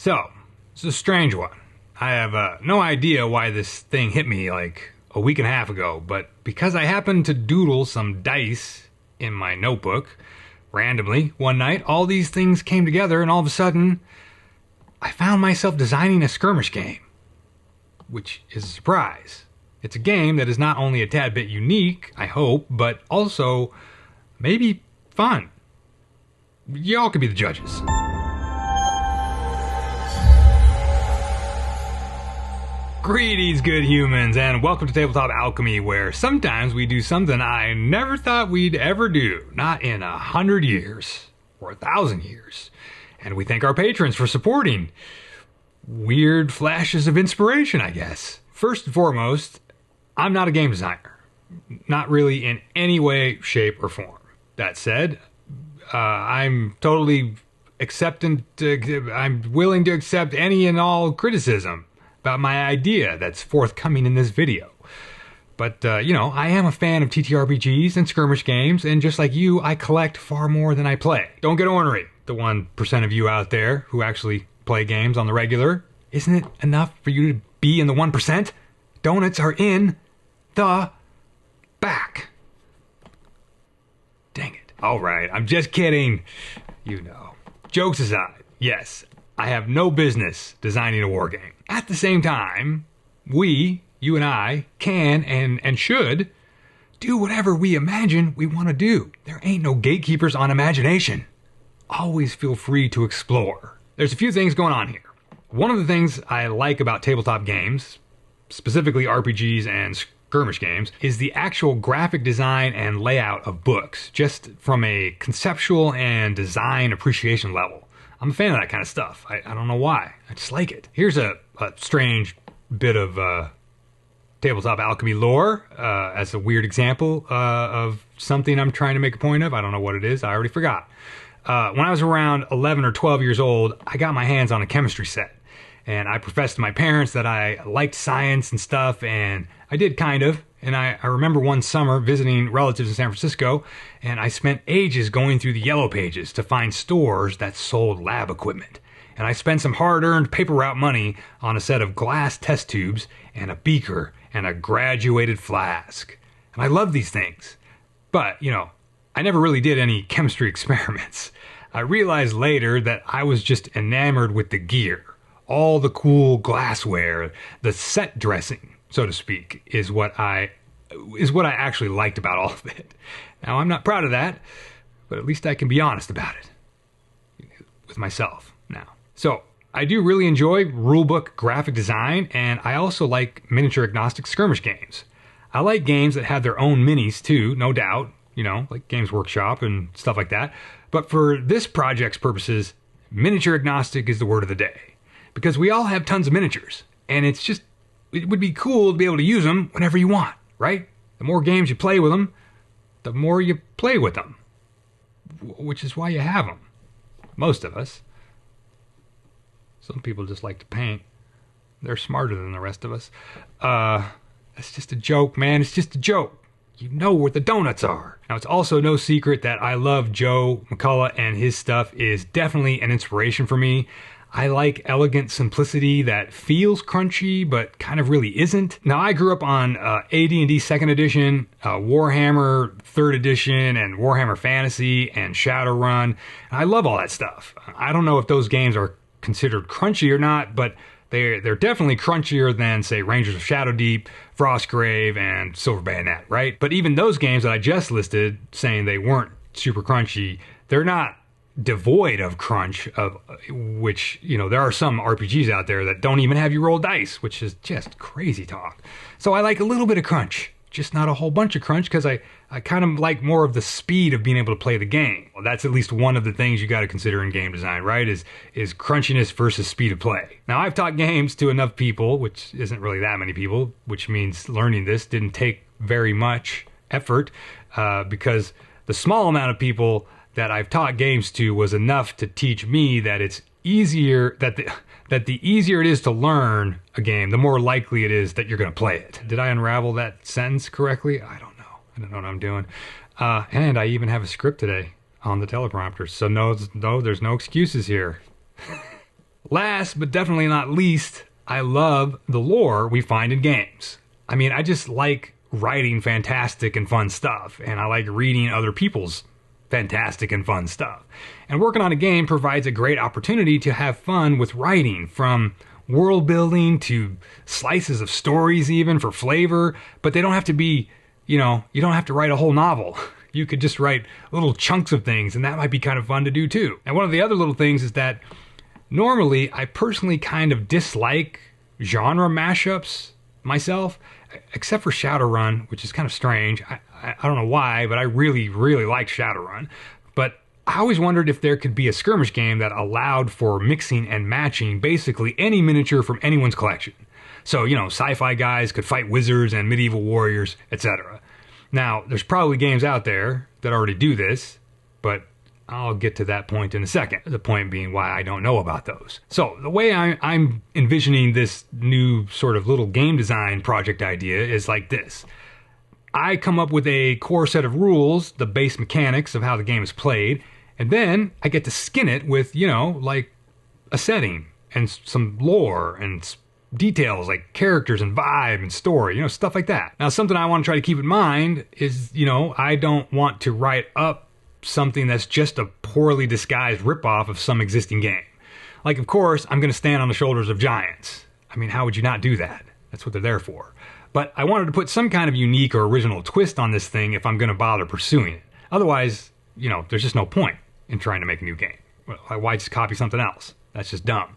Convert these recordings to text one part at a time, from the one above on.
So, it's a strange one. I have no idea why this thing hit me like a week and a half ago, but because I happened to doodle some dice in my notebook, randomly, one night, all these things came together and all of a sudden, I found myself designing a skirmish game, which is a surprise. It's a game that is not only a tad bit unique, I hope, but also maybe fun. Y'all can be the judges. Greetings, good humans, and welcome to Tabletop Alchemy, where sometimes we do something I never thought we'd ever do, not in 100 years, or 1,000 years. And we thank our patrons for supporting. Weird flashes of inspiration, I guess. First and foremost, I'm not a game designer. Not really in any way, shape, or form. That said, I'm totally I'm willing to accept any and all criticism about my idea that's forthcoming in this video. But, I am a fan of TTRPGs and skirmish games, and just like you, I collect far more than I play. Don't get ornery, the 1% of you out there who actually play games on the regular. Isn't it enough for you to be in the 1%? Donuts are in the back. Dang it. Alright, I'm just kidding. You know. Jokes aside, yes, I have no business designing a war game. At the same time, you and I, can and should do whatever we imagine we want to do. There ain't no gatekeepers on imagination. Always feel free to explore. There's a few things going on here. One of the things I like about tabletop games, specifically RPGs and skirmish games, is the actual graphic design and layout of books, just from a conceptual and design appreciation level. I'm a fan of that kind of stuff. I don't know why. I just like it. Here's a strange bit of Tabletop Alchemy lore as a weird example of something I'm trying to make a point of. I don't know what it is. I already forgot. When I was around 11 or 12 years old, I got my hands on a chemistry set. And I professed to my parents that I liked science and stuff, and I did kind of. And I remember one summer visiting relatives in San Francisco, and I spent ages going through the yellow pages to find stores that sold lab equipment. And I spent some hard-earned paper route money on a set of glass test tubes and a beaker and a graduated flask. And I love these things. But, I never really did any chemistry experiments. I realized later that I was just enamored with the gear. All the cool glassware, the set dressing, so to speak, is what I actually liked about all of it. Now, I'm not proud of that, but at least I can be honest about it with myself now. So, I do really enjoy rulebook graphic design, and I also like miniature-agnostic skirmish games. I like games that have their own minis too, no doubt, like Games Workshop and stuff like that. But for this project's purposes, miniature-agnostic is the word of the day. Because we all have tons of miniatures, and it would be cool to be able to use them whenever you want, right? The more games you play with them, the more you play with them. Which is why you have them. Most of us. Some people just like to paint. They're smarter than the rest of us. That's just a joke, man. It's just a joke. You know where the donuts are. Now, it's also no secret that I love Joe McCullough, and his stuff is definitely an inspiration for me. I like elegant simplicity that feels crunchy, but kind of really isn't. Now, I grew up on AD&D 2nd Edition, Warhammer 3rd Edition, and Warhammer Fantasy, and Shadowrun. I love all that stuff. I don't know if those games are considered crunchy or not, but they're definitely crunchier than, say, Rangers of Shadowdeep, Frostgrave, and Silver Bayonet, right? But even those games that I just listed, saying they weren't super crunchy, they're not devoid of crunch, which, there are some RPGs out there that don't even have you roll dice, which is just crazy talk. So I like a little bit of crunch, just not a whole bunch of crunch, because I kind of like more of the speed of being able to play the game. Well, that's at least one of the things you got to consider in game design, right? Is crunchiness versus speed of play. Now, I've taught games to enough people, which isn't really that many people, which means learning this didn't take very much effort, because the small amount of people that I've taught games to was enough to teach me that it's easier, that the easier it is to learn a game, the more likely it is that you're going to play it. Did I unravel that sentence correctly? I don't know. I don't know what I'm doing. And I even have a script today on the teleprompter, so no, there's no excuses here. Last but definitely not least, I love the lore we find in games. I mean, I just like writing fantastic and fun stuff, and I like reading other people's fantastic and fun stuff. And working on a game provides a great opportunity to have fun with writing, from world building to slices of stories even for flavor, but they don't have to be, you don't have to write a whole novel. You could just write little chunks of things, and that might be kind of fun to do too. And one of the other little things is that normally I personally kind of dislike genre mashups myself, except for Shadowrun, which is kind of strange. I don't know why, but I really, really like Shadowrun. But I always wondered if there could be a skirmish game that allowed for mixing and matching basically any miniature from anyone's collection. So, sci-fi guys could fight wizards and medieval warriors, etc. Now, there's probably games out there that already do this, but I'll get to that point in a second. The point being why I don't know about those. So the way I'm envisioning this new sort of little game design project idea is like this. I come up with a core set of rules, the base mechanics of how the game is played, and then I get to skin it with, like a setting and some lore and details like characters and vibe and story, stuff like that. Now, something I want to try to keep in mind is, I don't want to write up something that's just a poorly disguised ripoff of some existing game. Like, of course, I'm going to stand on the shoulders of giants. I mean, how would you not do that? That's what they're there for. But I wanted to put some kind of unique or original twist on this thing if I'm going to bother pursuing it. Otherwise, there's just no point in trying to make a new game. Why just copy something else? That's just dumb.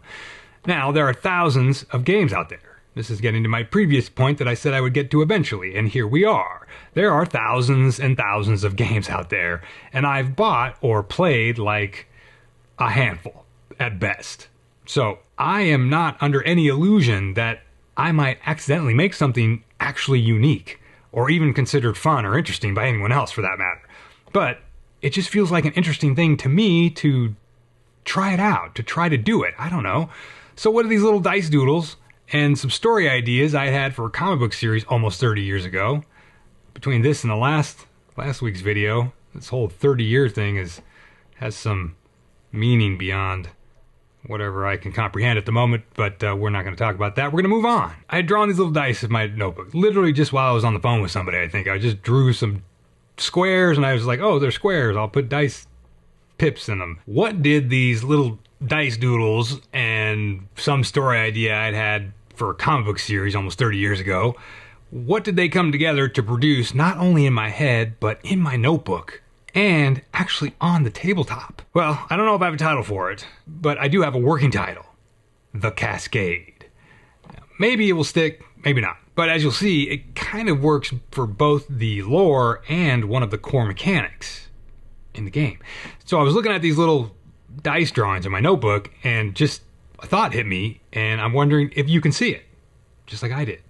Now, there are thousands of games out there. This is getting to my previous point that I said I would get to eventually, and here we are. There are thousands and thousands of games out there, and I've bought or played like a handful at best. So I am not under any illusion that I might accidentally make something actually unique, or even considered fun or interesting by anyone else for that matter. But it just feels like an interesting thing to me to try it out, to try to do it. I don't know. So what are these little dice doodles and some story ideas I had for a comic book series almost 30 years ago? Between this and the last week's video, this whole 30-year thing has some meaning beyond whatever I can comprehend at the moment, but we're not going to talk about that. We're going to move on. I had drawn these little dice in my notebook, literally just while I was on the phone with somebody, I think. I just drew some squares, and I was like, oh, they're squares. I'll put dice pips in them. What did these little dice doodles and some story idea I'd had for a comic book series almost 30 years ago, what did they come together to produce not only in my head, but in my notebook? And actually on the tabletop. Well, I don't know if I have a title for it, but I do have a working title. The Cascade. Maybe it will stick, maybe not. But as you'll see, it kind of works for both the lore and one of the core mechanics in the game. So I was looking at these little dice drawings in my notebook, and just a thought hit me, and I'm wondering if you can see it, just like I did.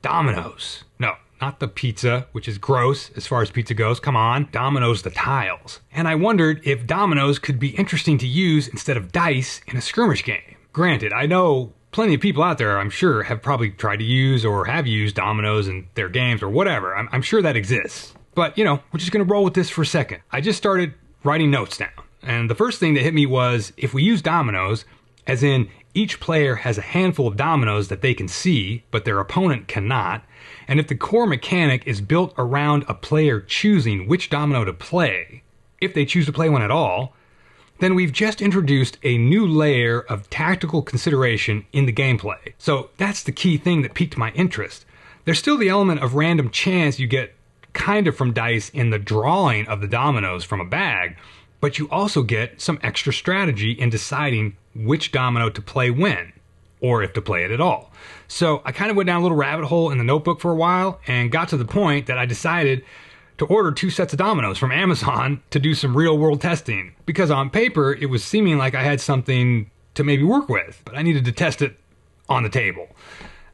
Dominoes. No. Not the pizza, which is gross as far as pizza goes. Come on. Dominoes, the tiles. And I wondered if dominoes could be interesting to use instead of dice in a skirmish game. Granted, I know plenty of people out there, I'm sure, have probably tried to use or have used dominoes in their games or whatever. I'm sure that exists. But, we're just going to roll with this for a second. I just started writing notes down. And the first thing that hit me was, if we use dominoes, as in each player has a handful of dominoes that they can see, but their opponent cannot, and if the core mechanic is built around a player choosing which domino to play, if they choose to play one at all, then we've just introduced a new layer of tactical consideration in the gameplay. So that's the key thing that piqued my interest. There's still the element of random chance you get kind of from dice in the drawing of the dominoes from a bag, but you also get some extra strategy in deciding which domino to play when, or if to play it at all. So I kind of went down a little rabbit hole in the notebook for a while and got to the point that I decided to order 2 sets of dominoes from Amazon to do some real world testing, because on paper it was seeming like I had something to maybe work with, but I needed to test it on the table.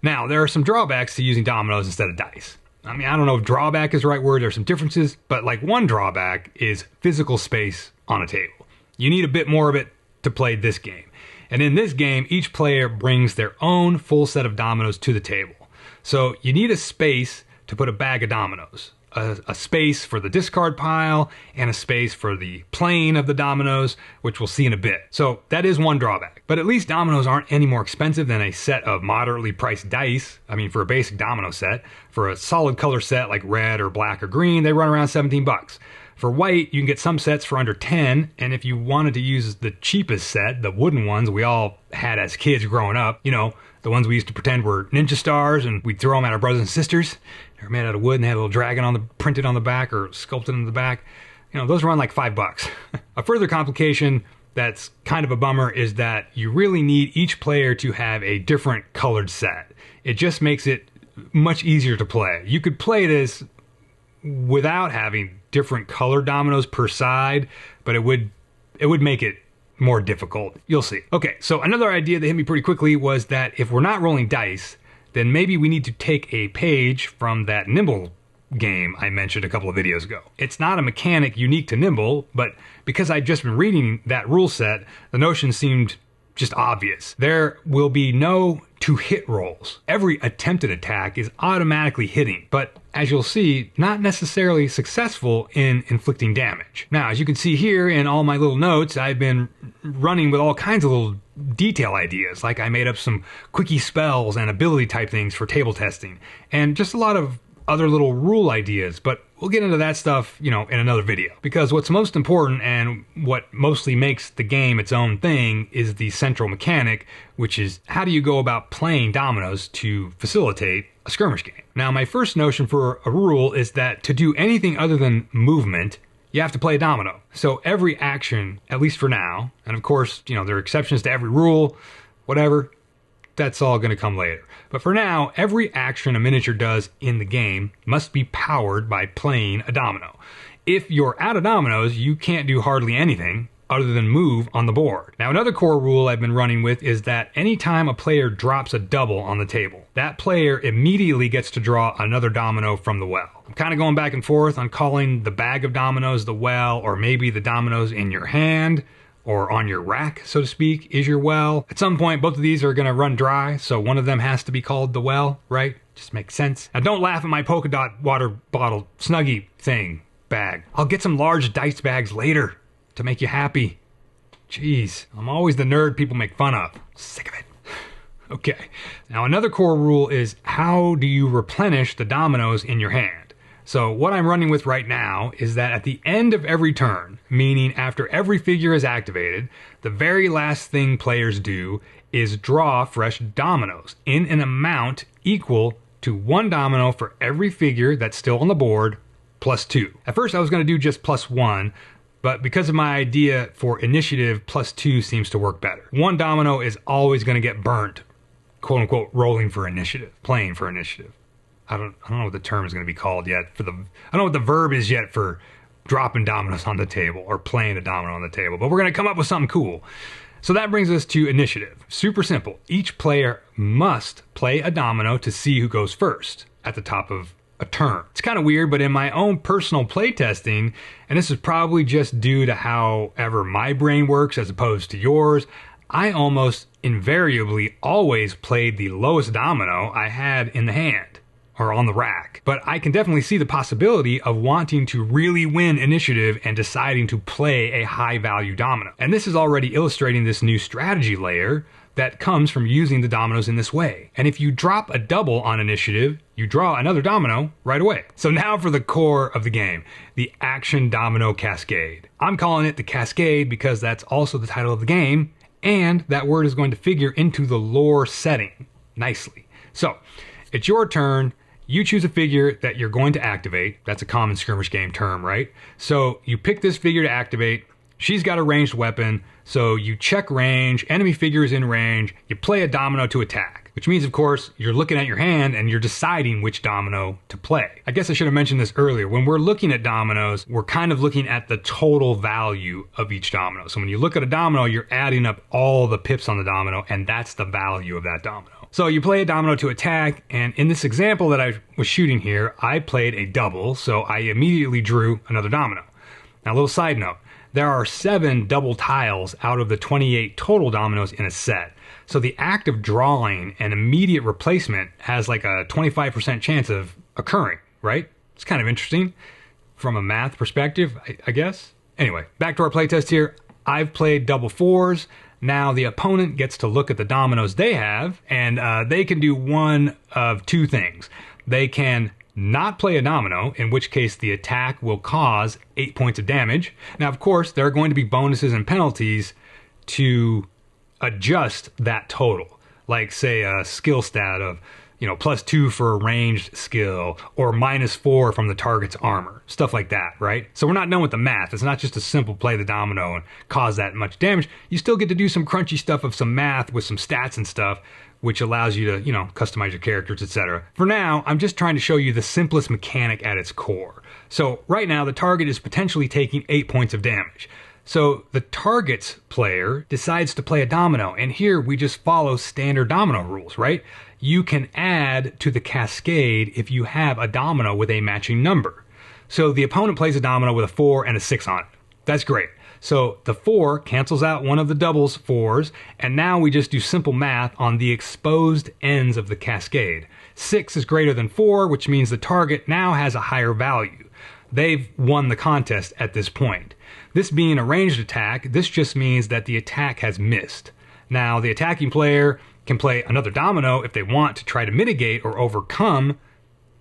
Now, there are some drawbacks to using dominoes instead of dice. I mean, I don't know if drawback is the right word, there's some differences, but like one drawback is physical space on a table. You need a bit more of it to play this game. And in this game, each player brings their own full set of dominoes to the table. So you need a space to put a bag of dominoes, a space for the discard pile and a space for the plane of the dominoes, which we'll see in a bit. So that is one drawback. But at least dominoes aren't any more expensive than a set of moderately priced dice. I mean, for a basic domino set, for a solid color set like red or black or green, they run around 17 bucks. For white, you can get some sets for under 10, and if you wanted to use the cheapest set, the wooden ones we all had as kids growing up, you know, the ones we used to pretend were ninja stars, and we'd throw them at our brothers and sisters. They were made out of wood and they had a little dragon printed on the back or sculpted on the back. You know, those run like $5. A further complication that's kind of a bummer is that you really need each player to have a different colored set. It just makes it much easier to play. You could play this without having different colored dominoes per side, but it would make it more difficult. You'll see. Okay, so another idea that hit me pretty quickly was that if we're not rolling dice, then maybe we need to take a page from that Nimble game I mentioned a couple of videos ago. It's not a mechanic unique to Nimble, but because I'd just been reading that rule set, the notion seemed just obvious. There will be no to-hit rolls. Every attempted attack is automatically hitting, but as you'll see, not necessarily successful in inflicting damage. Now, as you can see here in all my little notes, I've been running with all kinds of little detail ideas, like I made up some quickie spells and ability type things for table testing, and just a lot of other little rule ideas, but we'll get into that stuff, you know, in another video. Because what's most important and what mostly makes the game its own thing is the central mechanic, which is how do you go about playing dominoes to facilitate a skirmish game. Now, my first notion for a rule is that to do anything other than movement, you have to play a domino. So every action, at least for now, and of course, you know, there are exceptions to every rule, whatever, that's all going to come later. But for now, every action a miniature does in the game must be powered by playing a domino. If you're out of dominoes, you can't do hardly anything other than move on the board. Now, another core rule I've been running with is that anytime a player drops a double on the table, that player immediately gets to draw another domino from the well. I'm kind of going back and forth on calling the bag of dominoes the well, or maybe the dominoes in your hand, or on your rack, so to speak, is your well. At some point, both of these are gonna run dry, so one of them has to be called the well, right? Just makes sense. Now, don't laugh at my polka dot water bottle Snuggie thing bag. I'll get some large dice bags later to make you happy. Jeez, I'm always the nerd people make fun of. Sick of it. Okay, now another core rule is how do you replenish the dominoes in your hand? So what I'm running with right now is that at the end of every turn, meaning after every figure is activated, the very last thing players do is draw fresh dominoes in an amount equal to 1 domino for every figure that's still on the board, plus 2. At first I was going to do just plus 1, but because of my idea for initiative, plus 2 seems to work better. 1 domino is always going to get burnt, quote unquote, rolling for initiative, playing for initiative. I don't know what the term is going to be called yet. I don't know what the verb is yet for dropping dominoes on the table or playing a domino on the table, but we're going to come up with something cool. So that brings us to initiative. Super simple. Each player must play a domino to see who goes first at the top of a turn. It's kind of weird, but in my own personal playtesting, and this is probably just due to however my brain works as opposed to yours, I almost invariably always played the lowest domino I had in the hand or on the rack. But I can definitely see the possibility of wanting to really win initiative and deciding to play a high value domino. And this is already illustrating this new strategy layer that comes from using the dominoes in this way. And if you drop a double on initiative, you draw another domino right away. So now for the core of the game, the action domino cascade. I'm calling it the Cascade because that's also the title of the game, and that word is going to figure into the lore setting nicely. So it's your turn. You choose a figure that you're going to activate. That's a common skirmish game term, right? So you pick this figure to activate. She's got a ranged weapon, so you check range, enemy figure is in range, you play a domino to attack. Which means, of course, you're looking at your hand and you're deciding which domino to play. I guess I should have mentioned this earlier. When we're looking at dominoes, we're kind of looking at the total value of each domino. So when you look at a domino, you're adding up all the pips on the domino, and that's the value of that domino. So you play a domino to attack, and in this example that I was shooting here, I played a double, so I immediately drew another domino. Now, a little side note, there are 7 double tiles out of the 28 total dominoes in a set. So the act of drawing an immediate replacement has like a 25% chance of occurring, right? It's kind of interesting from a math perspective, I guess. Anyway, back to our playtest here. I've played double fours. Now the opponent gets to look at the dominoes they have, and they can do one of two things. They can not play a domino, in which case the attack will cause 8 points of damage. Now, of course, there are going to be bonuses and penalties to adjust that total. Like, say, a skill stat of, +2 for a ranged skill, or -4 from the target's armor. Stuff like that, right? So we're not done with the math. It's not just a simple play the domino and cause that much damage. You still get to do some crunchy stuff of some math with some stats and stuff, which allows you to, customize your characters, etc. For now, I'm just trying to show you the simplest mechanic at its core. So right now, the target is potentially taking 8 points of damage. So the target's player decides to play a domino, and here we just follow standard domino rules, right? You can add to the cascade if you have a domino with a matching number. So the opponent plays a domino with a 4 and a 6 on it. That's great. So the 4 cancels out one of the doubles 4s, and now we just do simple math on the exposed ends of the cascade. 6 is greater than 4, which means the target now has a higher value. They've won the contest at this point. This being a ranged attack, this just means that the attack has missed. Now, the attacking player can play another domino if they want to try to mitigate or overcome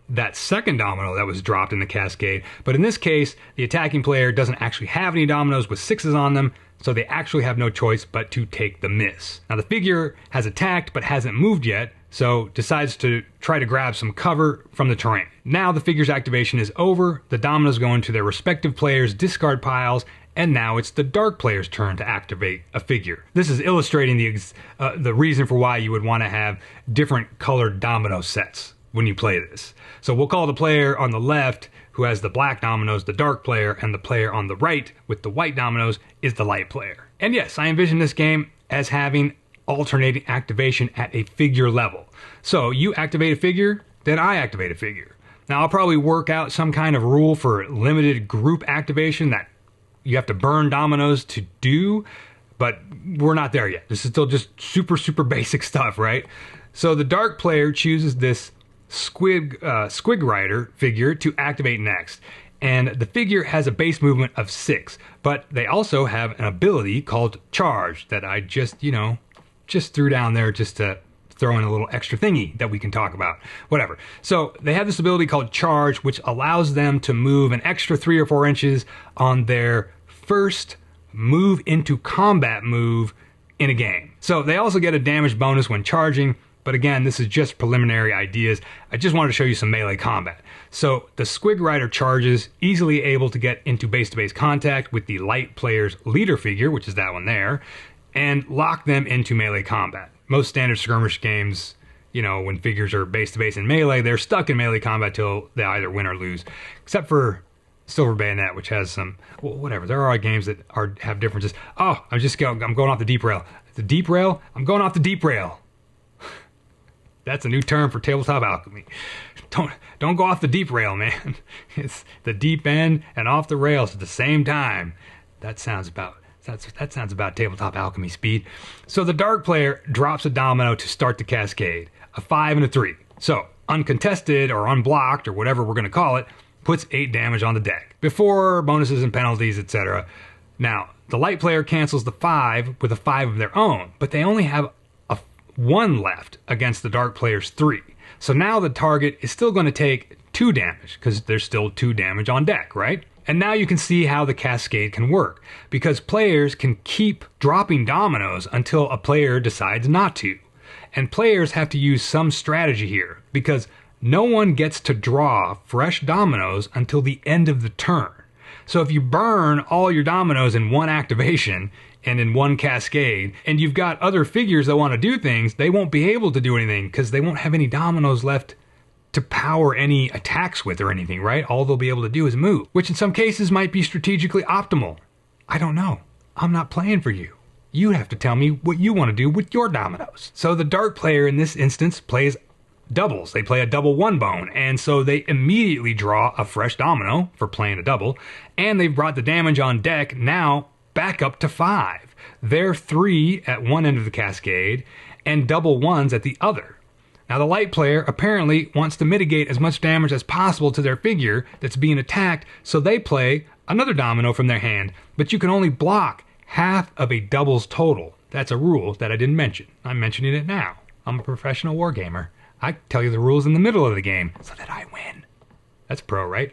that second domino that was dropped in the cascade. But in this case, the attacking player doesn't actually have any dominoes with 6s on them, so they actually have no choice but to take the miss. Now, the figure has attacked but hasn't moved yet, so decides to try to grab some cover from the terrain. Now the figure's activation is over, the dominoes go into their respective players' discard piles, and now it's the dark player's turn to activate a figure. This is illustrating the reason for why you would want to have different colored domino sets when you play this. So we'll call the player on the left who has the black dominoes the dark player, and the player on the right with the white dominoes is the light player. And yes, I envision this game as having alternating activation at a figure level. So you activate a figure, then I activate a figure. Now I'll probably work out some kind of rule for limited group activation that you have to burn dominoes to do, but we're not there yet. This is still just super basic stuff, right? So the dark player chooses this squig rider figure to activate next. And the figure has a base movement of 6, but they also have an ability called charge that I just threw down there just to throw in a little extra thingy that we can talk about. Whatever. So they have this ability called charge, which allows them to move an extra 3 or 4 inches on their first move into combat move in a game. So they also get a damage bonus when charging, but again, this is just preliminary ideas. I just wanted to show you some melee combat. So the Squig Rider charges, easily able to get into base-to-base contact with the light player's leader figure, which is that one there, and lock them into melee combat. Most standard skirmish games, when figures are base-to-base in melee, they're stuck in melee combat till they either win or lose. Except for Silver Bayonet, which has some, whatever. There are games that have differences. Oh, I'm going off the deep rail. The deep rail? I'm going off the deep rail. That's a new term for Tabletop Alchemy. Don't go off the deep rail, man. It's the deep end and off the rails at the same time. That sounds about Tabletop Alchemy speed. So the dark player drops a domino to start the cascade. A 5 and a 3. So uncontested or unblocked or whatever we're going to call it, puts 8 damage on the deck, before bonuses and penalties, etc. Now, the light player cancels the 5 with a 5 of their own, but they only have a 1 left against the dark player's 3. So now the target is still going to take 2 damage, because there's still 2 damage on deck, right? And now you can see how the cascade can work, because players can keep dropping dominoes until a player decides not to. And players have to use some strategy here, because no one gets to draw fresh dominoes until the end of the turn. So if you burn all your dominoes in one activation and in one cascade, and you've got other figures that want to do things, they won't be able to do anything because they won't have any dominoes left to power any attacks with or anything, right? All they'll be able to do is move, which in some cases might be strategically optimal. I don't know. I'm not playing for you. You have to tell me what you want to do with your dominoes. So the dark player in this instance plays doubles. They play a double 1 bone, and so they immediately draw a fresh domino for playing a double, and they've brought the damage on deck now back up to 5. They're 3 at one end of the cascade and double 1s at the other. Now, the light player apparently wants to mitigate as much damage as possible to their figure that's being attacked, so they play another domino from their hand, but you can only block half of a double's total. That's a rule that I didn't mention. I'm mentioning it now. I'm a professional wargamer. I tell you the rules in the middle of the game so that I win. That's pro, right?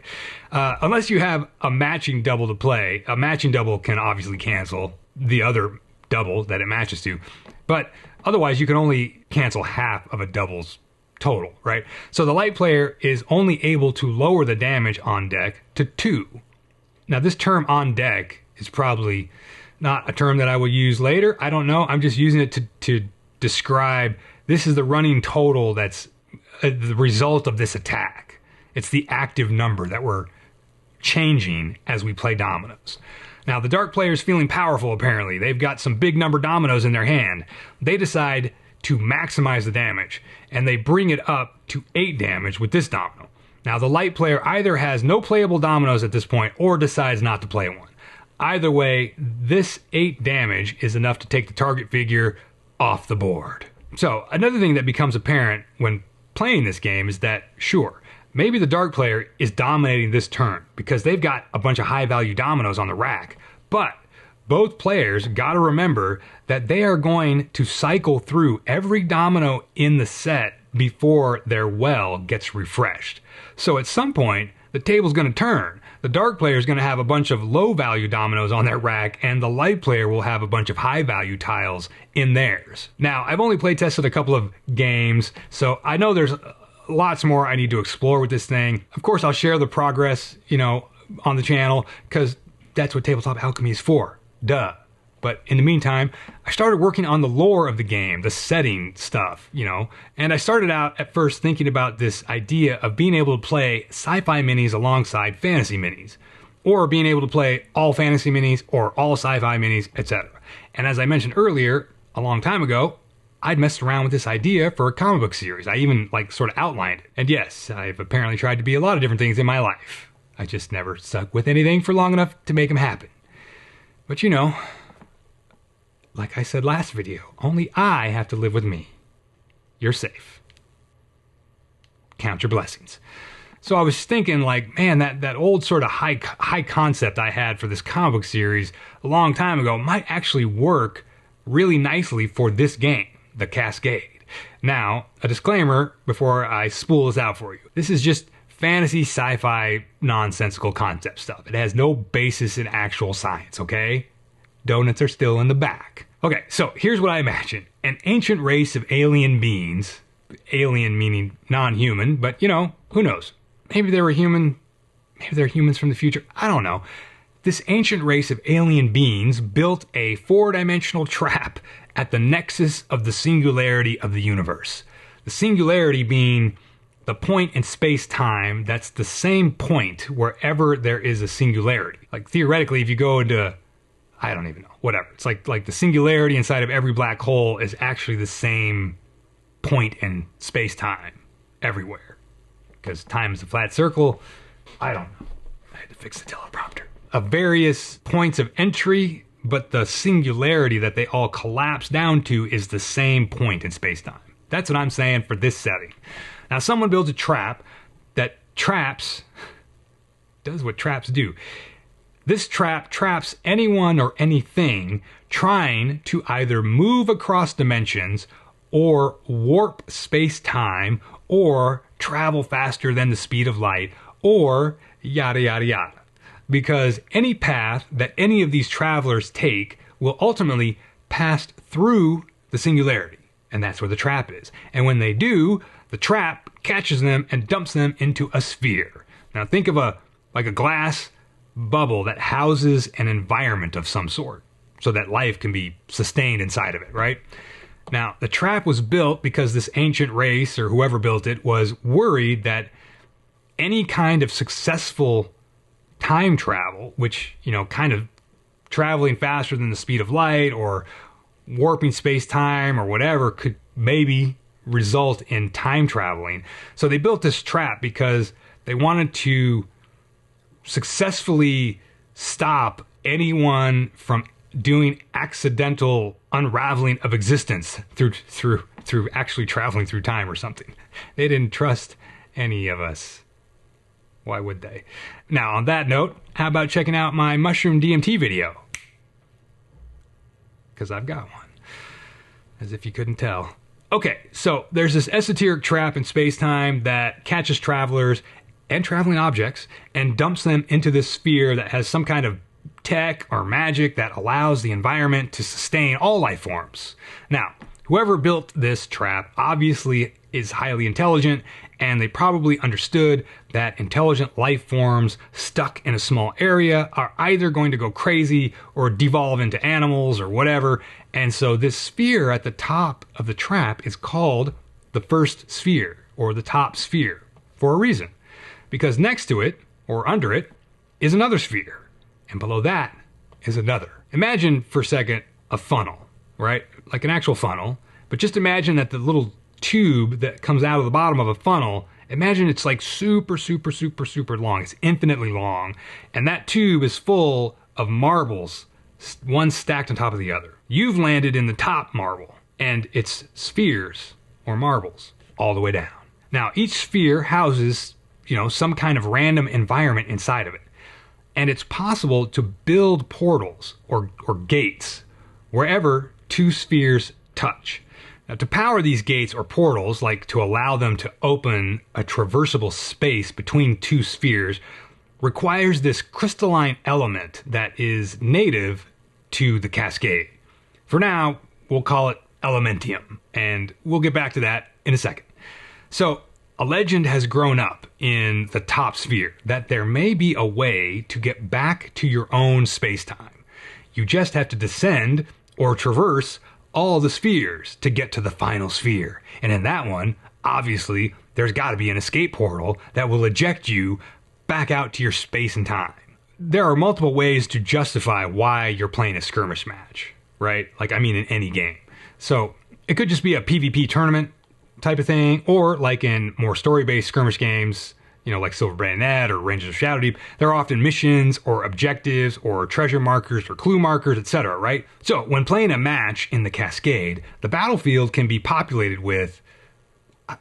Unless you have a matching double to play. A matching double can obviously cancel the other double that it matches to. But otherwise, you can only cancel half of a double's total, right? So the light player is only able to lower the damage on deck to 2. Now, this term on deck is probably not a term that I will use later. I don't know. I'm just using it to describe this is the running total that's the result of this attack. It's the active number that we're changing as we play dominoes. Now, the dark player is feeling powerful, apparently. They've got some big number dominoes in their hand. They decide to maximize the damage, and they bring it up to 8 damage with this domino. Now, the light player either has no playable dominoes at this point or decides not to play one. Either way, this 8 damage is enough to take the target figure off the board. So, another thing that becomes apparent when playing this game is that, sure, maybe the dark player is dominating this turn because they've got a bunch of high-value dominoes on the rack, but both players got to remember that they are going to cycle through every domino in the set before their well gets refreshed. So at some point, the table's going to turn. The dark player is going to have a bunch of low-value dominoes on their rack, and the light player will have a bunch of high-value tiles in theirs. Now, I've only play tested a couple of games, so I know there's lots more I need to explore with this thing. Of course, I'll share the progress, on the channel, because that's what Tabletop Alchemy is for. Duh. But in the meantime, I started working on the lore of the game, the setting stuff, and I started out at first thinking about this idea of being able to play sci-fi minis alongside fantasy minis, or being able to play all fantasy minis or all sci-fi minis, etc. And as I mentioned earlier, a long time ago, I'd messed around with this idea for a comic book series. I even sort of outlined it. And yes, I've apparently tried to be a lot of different things in my life. I just never stuck with anything for long enough to make them happen. But like I said last video, only I have to live with me. You're safe. Count your blessings. So I was thinking man, that old sort of high concept I had for this comic book series a long time ago might actually work really nicely for this game, the Cascade. Now, a disclaimer before I spool this out for you. This is just fantasy, sci-fi, nonsensical concept stuff. It has no basis in actual science, okay? Donuts are still in the back. Okay, so here's what I imagine. An ancient race of alien beings, alien meaning non-human, but who knows? Maybe they were human, maybe they're humans from the future, I don't know. This ancient race of alien beings built a 4-dimensional trap at the nexus of the singularity of the universe. The singularity being the point in space-time that's the same point wherever there is a singularity. Theoretically, if you go into, I don't even know, whatever. It's like the singularity inside of every black hole is actually the same point in space-time everywhere. Because time is a flat circle. I don't know. I had to fix the teleprompter. Of various points of entry, but the singularity that they all collapse down to is the same point in space-time. That's what I'm saying for this setting. Now, someone builds a trap that does what traps do. This trap traps anyone or anything trying to either move across dimensions or warp space-time or travel faster than the speed of light or yada yada yada. Because any path that any of these travelers take will ultimately pass through the singularity. And that's where the trap is. And when they do, the trap catches them and dumps them into a sphere. Now think of a glass bubble that houses an environment of some sort so that life can be sustained inside of it, right? Now, the trap was built because this ancient race, or whoever built it, was worried that any kind of successful time travel, which, kind of traveling faster than the speed of light or warping space-time or whatever, could maybe result in time traveling. So they built this trap because they wanted to successfully stop anyone from doing accidental unraveling of existence through through actually traveling through time or something. They didn't trust any of us. Why would they? Now, on that note, how about checking out my mushroom DMT video? Because I've got one. As if you couldn't tell. Okay, so there's this esoteric trap in space-time that catches travelers and traveling objects and dumps them into this sphere that has some kind of tech or magic that allows the environment to sustain all life forms. Now, whoever built this trap obviously is highly intelligent, and they probably understood that intelligent life forms stuck in a small area are either going to go crazy or devolve into animals or whatever. And so this sphere at the top of the trap is called the first sphere, or the top sphere, for a reason. Because next to it, or under it, is another sphere. And below that is another. Imagine for a second a funnel, right? Like an actual funnel. But just imagine that the little tube that comes out of the bottom of a funnel, imagine it's like super long. It's infinitely long. And that tube is full of marbles, one stacked on top of the other. You've landed in the top marble, and it's spheres or marbles all the way down. Now, each sphere houses, some kind of random environment inside of it. And it's possible to build portals or gates wherever two spheres touch. Now, to power these gates or portals, like to allow them to open a traversable space between two spheres, requires this crystalline element that is native to the Cascade. For now, we'll call it elementium, and we'll get back to that in a second. So, a legend has grown up in the top sphere that there may be a way to get back to your own space-time. You just have to descend or traverse all the spheres to get to the final sphere. And in that one, obviously, there's got to be an escape portal that will eject you back out to your space and time. There are multiple ways to justify why you're playing a skirmish match, right? In any game. So it could just be a PvP tournament type of thing, or like in more story-based skirmish games, like Silver Bayonet or Rangers of Shadow Deep, there are often missions or objectives or treasure markers or clue markers, etc., right? So when playing a match in the Cascade, the battlefield can be populated with,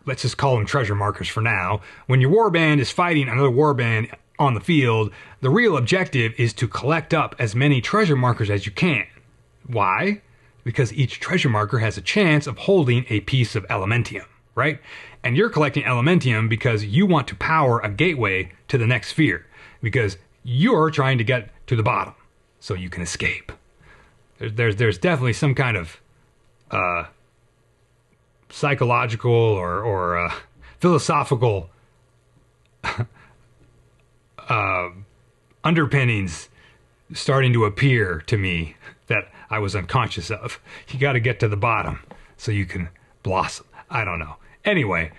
let's just call them treasure markers for now. When your warband is fighting another warband on the field, the real objective is to collect up as many treasure markers as you can. Why? Because each treasure marker has a chance of holding a piece of elementium, right? And you're collecting elementium because you want to power a gateway to the next sphere, because you're trying to get to the bottom so you can escape. There's definitely some kind of psychological or philosophical underpinnings starting to appear to me that I was unconscious of. You got to get to the bottom so you can blossom. I don't know. Anyway,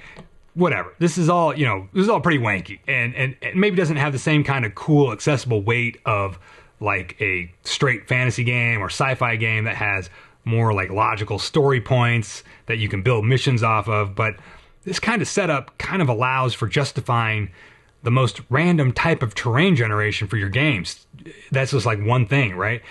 whatever. This is all, this is all pretty wanky, and it maybe doesn't have the same kind of cool, accessible weight of like a straight fantasy game or sci-fi game that has more like logical story points that you can build missions off of. But this kind of setup kind of allows for justifying the most random type of terrain generation for your games. That's just like one thing, right?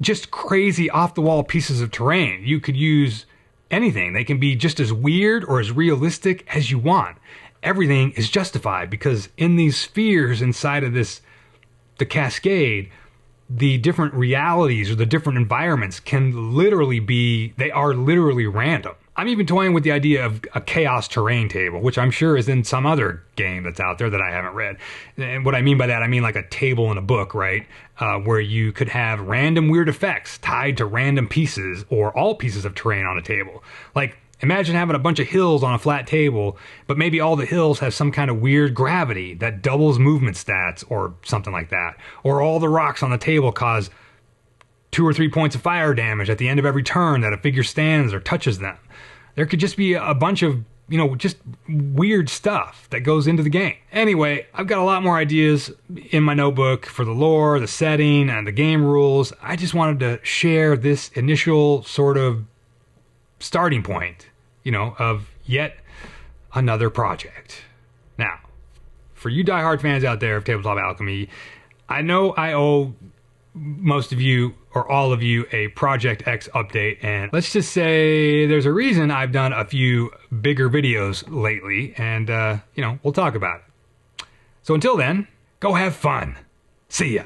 Just crazy off-the-wall pieces of terrain. You could use anything. They can be just as weird or as realistic as you want. Everything is justified because in these spheres inside of the Cascade, the different realities or the different environments can literally be, they are literally random. I'm even toying with the idea of a chaos terrain table, which I'm sure is in some other game that's out there that I haven't read. And what I mean by that, I mean like a table in a book, right? Where you could have random weird effects tied to random pieces or all pieces of terrain on a table. Like, imagine having a bunch of hills on a flat table, but maybe all the hills have some kind of weird gravity that doubles movement stats or something like that. Or all the rocks on the table cause 2 or 3 points of fire damage at the end of every turn that a figure stands or touches them. There could just be a bunch of, just weird stuff that goes into the game. Anyway, I've got a lot more ideas in my notebook for the lore, the setting, and the game rules. I just wanted to share this initial sort of starting point, of yet another project. Now, for you diehard fans out there of Tabletop Alchemy, I know I owe most of you or all of you a Project X update, and let's just say there's a reason I've done a few bigger videos lately, and we'll talk about it. So until then, go have fun. See ya.